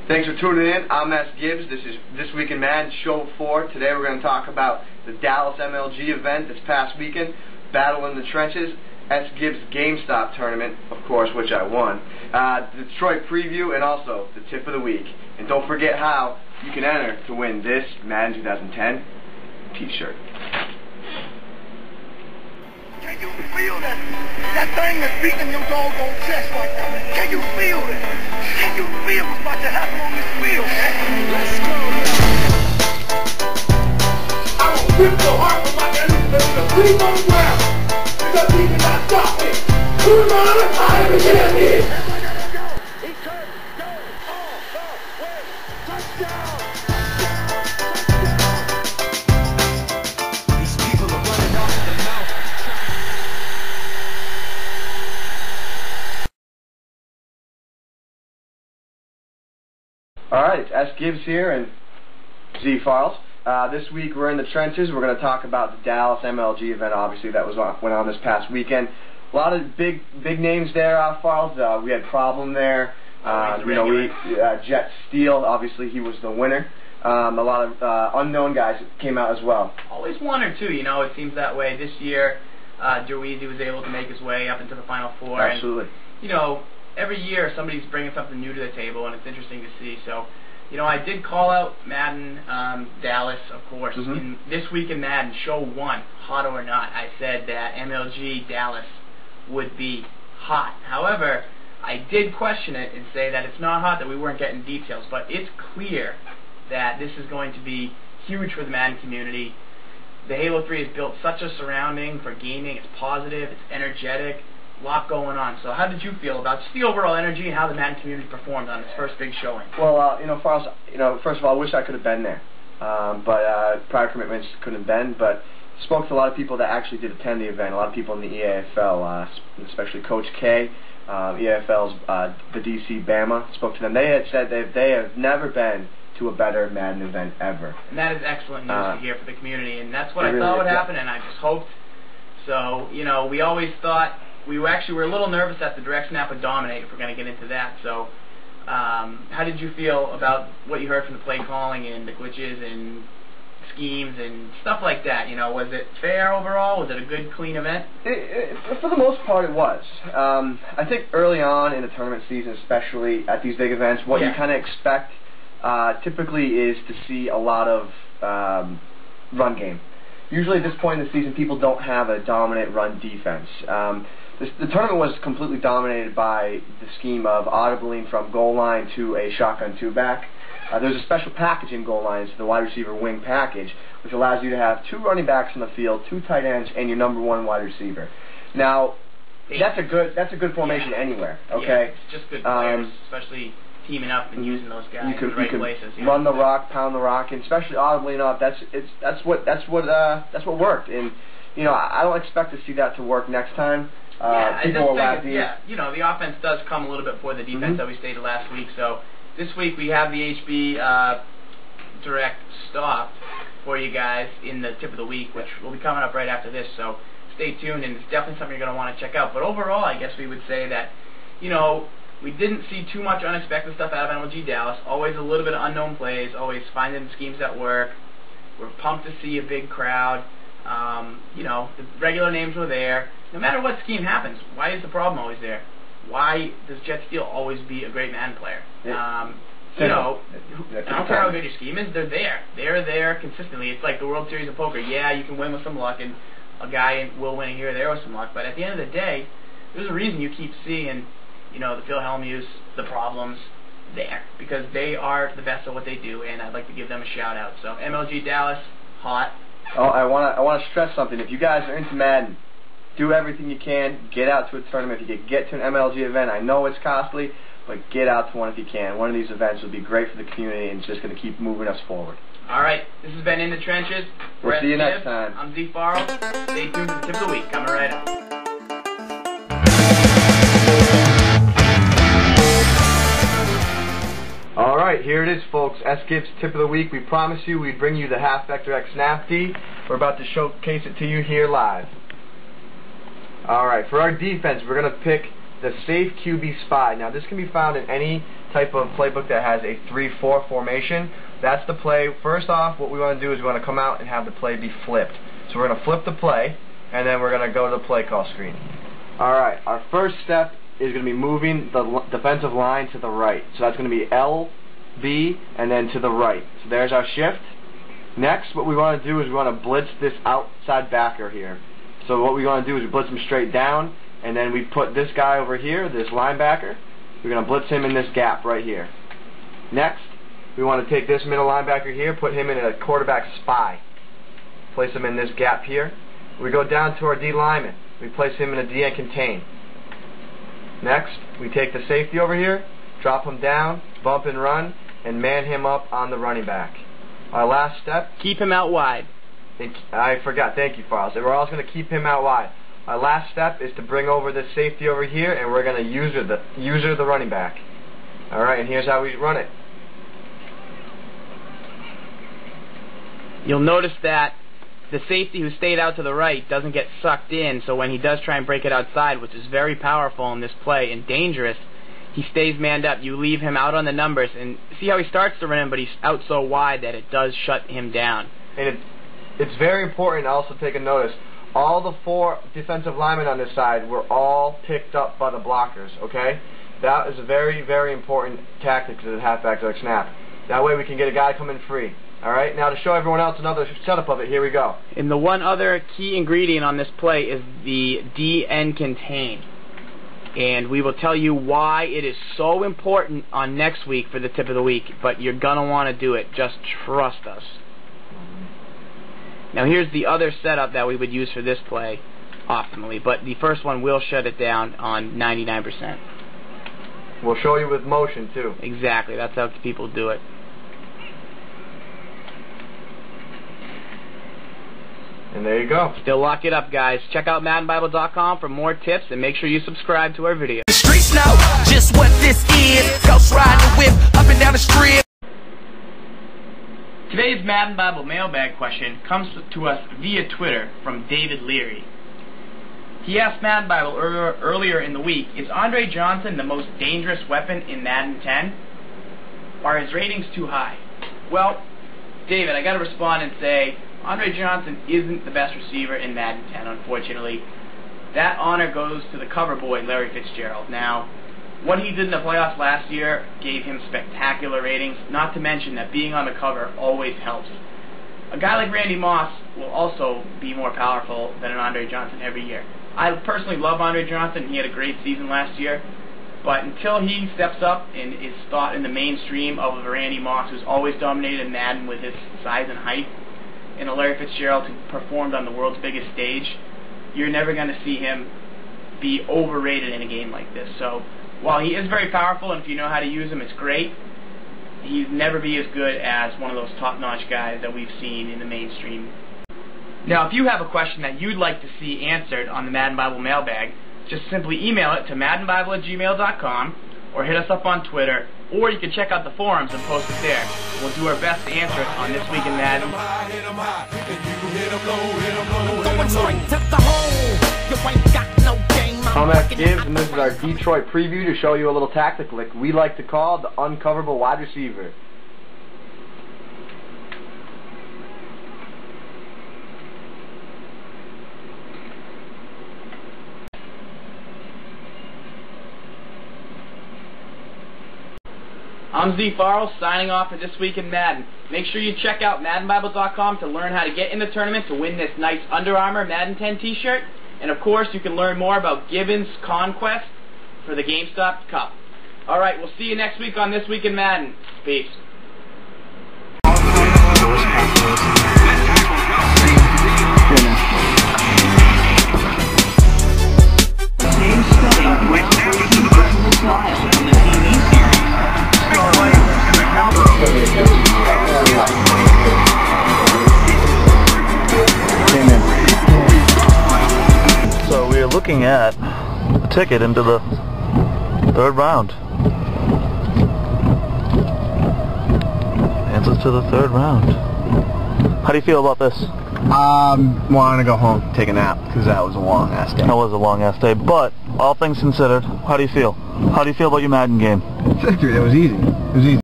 Thanks for tuning in. I'm Sgibs. This is This Week in Madden, Show 4. Today we're going to talk about the Dallas MLG event this past weekend, Battle in the Trenches, Sgibs GameStop tournament, of course, which I won, the Detroit preview, and also the tip of the week. And don't forget how you can enter to win this Madden 2010 t-shirt. Can you feel that? That thing that's beating your doggone chest right now. Can you feel it? Can you feel what's about to happen on this field, man? Let's go. I will rip the heart from my enemy to sleep on the ground. Because he cannot stop me. Who's on it? I am a champion. He turned, go, all the way. Touchdown. These people are running off the mouth. Alright, it's Sgibs here and ZFarls. This week we're in the trenches. We're going to talk about the Dallas MLG event, obviously, that went on this past weekend. A lot of big names there, Farls. We had Problem there. Jet Steel, obviously, he was the winner. A lot of unknown guys came out as well. Always one or two, it seems that way. This year, Joeezy was able to make his way up into the Final Four. Absolutely. And, every year somebody's bringing something new to the table, and it's interesting to see. So, I did call out Madden, Dallas, of course. In This Week in Madden, Show 1, hot or not, I said that MLG Dallas would be hot. However, I did question it and say that it's not hot, that we weren't getting details, but it's clear that this is going to be huge for the Madden community. The Halo 3 has built such a surrounding for gaming. It's positive, it's energetic, a lot going on. So how did you feel about just the overall energy and how the Madden community performed on its first big showing? Well, Farls, first of all, I wish I could have been there, but prior commitments couldn't have been. But spoke to a lot of people that actually did attend the event. A lot of people in the EAFL, especially Coach K, EAFL's the DC Bama. Spoke to them. They had said that they have never been to a better Madden event ever. And that is excellent news to hear for the community, and that's what I thought would happen, and I just hoped. So, we always thought. We were a little nervous that the direct snap would dominate, if we're going to get into that. So, how did you feel about what you heard from the play calling and the glitches and schemes and stuff like that? Was it fair overall? Was it a good, clean event? For the most part, it was. I think early on in the tournament season, especially at these big events, what you kind of expect typically is to see a lot of run game. Usually at this point in the season, people don't have a dominant run defense. The tournament was completely dominated by the scheme of audibling from goal line to a shotgun two-back. There's a special package in goal lines, the wide receiver wing package, which allows you to have 2 running backs on the field, 2 tight ends, and your number 1 wide receiver. Now, that's a good formation anywhere. Okay, yeah, it's just good players, especially teaming up and using those guys in the right places. Run the rock, pound the rock, and especially audibly enough. That's what worked. And I don't expect to see that to work next time. The offense does come a little bit before the defense that we stated last week. So this week we have the HB direct stop for you guys in the tip of the week, which will be coming up right after this. So stay tuned, and it's definitely something you're going to want to check out. But overall, I guess we would say that we didn't see too much unexpected stuff out of MLG Dallas. Always a little bit of unknown plays. Always finding schemes that work. We're pumped to see a big crowd. The regular names were there. No matter what scheme happens, why is the problem always there? Why does Jet Steel always be a great Madden player? I don't care how good your scheme is, they're there. They're there consistently. It's like the World Series of Poker. Yeah, you can win with some luck, and a guy will win here or there with some luck, but at the end of the day, there's a reason you keep seeing, the Phil Hellmuth, the Problems there, because they are the best at what they do, and I'd like to give them a shout out. So MLG Dallas, hot. Oh, I want to stress something. If you guys are into Madden, do everything you can. Get out to a tournament. If you can get to an MLG event, I know it's costly, but get out to one if you can. One of these events will be great for the community, and it's just going to keep moving us forward. All right, this has been In the Trenches. We'll see you next time. I'm ZFarls. Stay tuned for the tip of the week. Coming right up. Alright, here it is, folks. Sgibs tip of the week. We promised you we'd bring you the Half Vector X Snap D. We're about to showcase it to you here live. Alright, for our defense, we're going to pick the Safe QB Spy. Now, this can be found in any type of playbook that has a 3-4 formation, that's the play. First off, what we want to do is we want to come out and have the play be flipped. So we're going to flip the play, and then we're going to go to the play call screen. Alright, our first step is going to be moving the defensive line to the right. So that's going to be L, B, and then to the right. So there's our shift. Next, what we want to do is we want to blitz this outside backer here. So what we want to do is we blitz him straight down, and then we put this guy over here, this linebacker. We're going to blitz him in this gap right here. Next, we want to take this middle linebacker here, put him in a quarterback spy. Place him in this gap here. We go down to our D lineman. We place him in a D and contain. Next, we take the safety over here, drop him down, bump and run, and man him up on the running back. Our last step, keep him out wide. I forgot. Thank you, Farls. We're also going to keep him out wide. Our last step is to bring over this safety over here, and we're going to user the running back. All right, and here's how we run it. You'll notice that the safety who stayed out to the right doesn't get sucked in, so when he does try and break it outside, which is very powerful in this play and dangerous, he stays manned up. You leave him out on the numbers, and see how he starts to run him, but he's out so wide that it does shut him down. And it's very important to also take a notice. All the 4 defensive linemen on this side were all picked up by the blockers, okay? That is a very, very important tactic to the halfback like snap. That way we can get a guy coming free. Alright, now to show everyone else another setup of it, here we go. And the one other key ingredient on this play is the D and contain. And we will tell you why it is so important on next week for the tip of the week, but you're going to want to do it. Just trust us. Now here's the other setup that we would use for this play optimally, but the first one will shut it down on 99%. We'll show you with motion too. Exactly, that's how people do it. And there you go. Still lock it up, guys. Check out MaddenBible.com for more tips, and make sure you subscribe to our video. The streets know just what this is. Ghost riding the whip up and down the street. Today's Madden Bible mailbag question comes to us via Twitter from David Leary. He asked Madden Bible earlier in the week, is Andre Johnson the most dangerous weapon in Madden 10? Are his ratings too high? Well, David, I got to respond and say, Andre Johnson isn't the best receiver in Madden 10, unfortunately. That honor goes to the cover boy, Larry Fitzgerald. Now, what he did in the playoffs last year gave him spectacular ratings, not to mention that being on the cover always helps. A guy like Randy Moss will also be more powerful than an Andre Johnson every year. I personally love Andre Johnson. He had a great season last year. But until he steps up and is thought in the mainstream of a Randy Moss, who's always dominated Madden with his size and height, and a Larry Fitzgerald who performed on the world's biggest stage, you're never going to see him be overrated in a game like this. So while he is very powerful, and if you know how to use him, it's great, he'd never be as good as one of those top-notch guys that we've seen in the mainstream. Now, if you have a question that you'd like to see answered on the Madden Bible mailbag, just simply email it to maddenbible@gmail.com or hit us up on Twitter, or you can check out the forums and post it there. We'll do our best to answer it on This Week in Madden. I'm Sgibs, and this is our Detroit preview to show you a little tactic like we like to call the uncoverable wide receiver. I'm ZFarls signing off for This Week in Madden. Make sure you check out MaddenBible.com to learn how to get in the tournament to win this nice Under Armour Madden 10 t-shirt. And of course, you can learn more about Gibbons' conquest for the GameStop Cup. Alright, we'll see you next week on This Week in Madden. Peace. So we are looking at a ticket into the third round. Answers to the third round. How do you feel about this? Wanting to go home, take a nap, because that was a long ass day. That was a long ass day, but all things considered, how do you feel? How do you feel about your Madden game? victory. That was easy. It was easy.